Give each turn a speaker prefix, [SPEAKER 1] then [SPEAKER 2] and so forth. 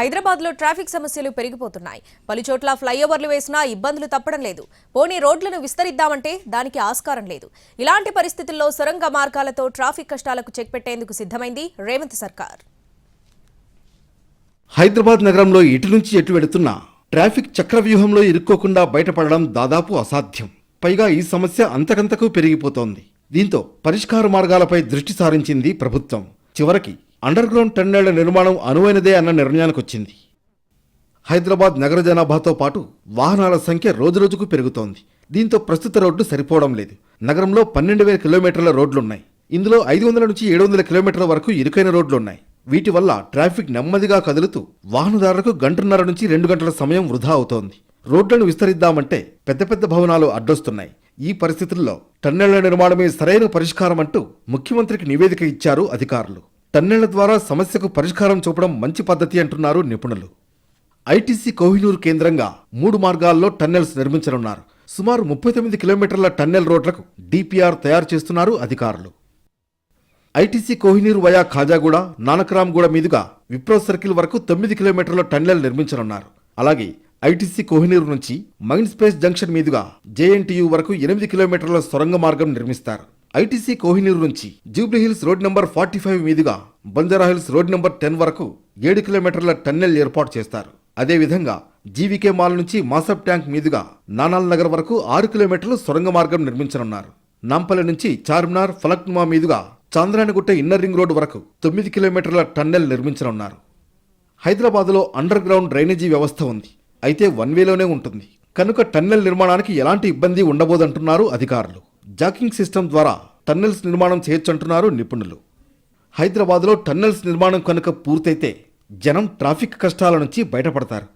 [SPEAKER 1] హైదరాబాద్లో ట్రాఫిక్ సమస్యలు పెరిగిపోతున్నాయి. పలుచోట్ల ఫ్లైఓవర్లు వేసినా ఇబ్బందులు తప్పడం లేదు. పోనీ రోడ్లను విస్తరిద్దామంటే దానికి ఆస్కారం లేదు. ఇలాంటి పరిస్థితుల్లో సొరంగ మార్గాలతో ట్రాఫిక్ కష్టాలకు చెక్ పెట్టేందుకు సిద్ధమైంది రేవంత్ సర్కార్.
[SPEAKER 2] హైదరాబాద్ నగరంలో ఇటు నుంచి ఎటు వెడుతున్నా ట్రాఫిక్ చక్రవ్యూహంలో ఇరుక్కోకుండా బయటపడడం దాదాపు అసాధ్యం. పైగా ఈ సమస్య అంతకంతకు పెరిగిపోతోంది. దీంతో పరిష్కార మార్గాలపై దృష్టి సారించింది ప్రభుత్వం. చివరికి అండర్ గ్రౌండ్ టన్నెళ్ల నిర్మాణం అనువైనదే అన్న నిర్ణయానికొచ్చింది. హైదరాబాద్ నగర జనాభాతో పాటు వాహనాల సంఖ్య రోజురోజుకు పెరుగుతోంది. దీంతో ప్రస్తుత రోడ్లు సరిపోవడం లేదు. నగరంలో 12,000 కిలోమీటర్ల రోడ్లున్నాయి. ఇందులో 500 నుంచి 700 కిలోమీటర్ల వరకు ఇరుకైన రోడ్లున్నాయి. వీటి వల్ల ట్రాఫిక్ నెమ్మదిగా కదులుతూ వాహనదారులకు 1.5 నుంచి 2 గంటల సమయం వృధా అవుతోంది. రోడ్లను విస్తరిద్దామంటే పెద్ద పెద్ద భవనాలు అడ్డొస్తున్నాయి. ఈ పరిస్థితుల్లో టన్నెళ్ల నిర్మాణమే సరైన పరిష్కారం అంటూ ముఖ్యమంత్రికి నివేదిక ఇచ్చారు అధికారులు. టన్నెళ్ల ద్వారా సమస్యకు పరిష్కారం చూపడం మంచి పద్ధతి అంటున్నారు నిపుణులు. ఐటీసీ కోహినూర్ కేంద్రంగా 3 మార్గాల్లో టన్నెల్స్ నిర్మించనున్నారు. సుమారు 39 కిలోమీటర్ల టన్నెల్ రోడ్లకు డిపిఆర్ తయారు చేస్తున్నారు అధికారులు. ఐటీసీ కోహినూర్ వయా ఖాజాగూడ, నానక్రామ్గూడ మీదుగా విప్రో సర్కిల్ వరకు 9 కిలోమీటర్ల టన్నెల్ నిర్మించనున్నారు. అలాగే ఐటీసీ కోహినూర్ నుంచి మైండ్ స్పేస్ జంక్షన్ మీదుగా జేఎన్టీయూ వరకు 8 కిలోమీటర్ల సొరంగ మార్గం నిర్మిస్తారు. ఐటీసీ కోహినూర్ నుంచి జూబ్లీహిల్స్ రోడ్ నంబర్ 45 మీదుగా బంజారాహిల్స్ రోడ్ నంబర్ 10 వరకు 7 కిలోమీటర్ల టన్నెల్ ఏర్పాటు చేస్తారు. అదేవిధంగా జీవీకే మాల్ నుంచి మాసబ్ ట్యాంక్ మీదుగా నానాల్ నగర్ వరకు 6 కిలోమీటర్లు సొరంగ మార్గం నిర్మించనున్నారు. నాంపల్లి నుంచి చార్మినార్, ఫలక్నుమా మీదుగా చాంద్రాయణగుట్ట ఇన్నర్ రింగ్ రోడ్ వరకు 9 కిలోమీటర్ల టన్నెల్ నిర్మించనున్నారు. హైదరాబాద్లో అండర్ గ్రౌండ్ డ్రైనేజీ వ్యవస్థ ఉంది. అయితే 1 వేలోనే ఉంటుంది. కనుక టన్నెల్ నిర్మాణానికి ఎలాంటి ఇబ్బంది ఉండబోదంటున్నారు అధికారులు. జాకింగ్ సిస్టమ్ ద్వారా టన్నెల్స్ నిర్మాణం చేయొచ్చంటున్నారు నిపుణులు. హైదరాబాద్లో టన్నెల్స్ నిర్మాణం కనుక పూర్తయితే జనం ట్రాఫిక్ కష్టాల నుంచి బయటపడతారు.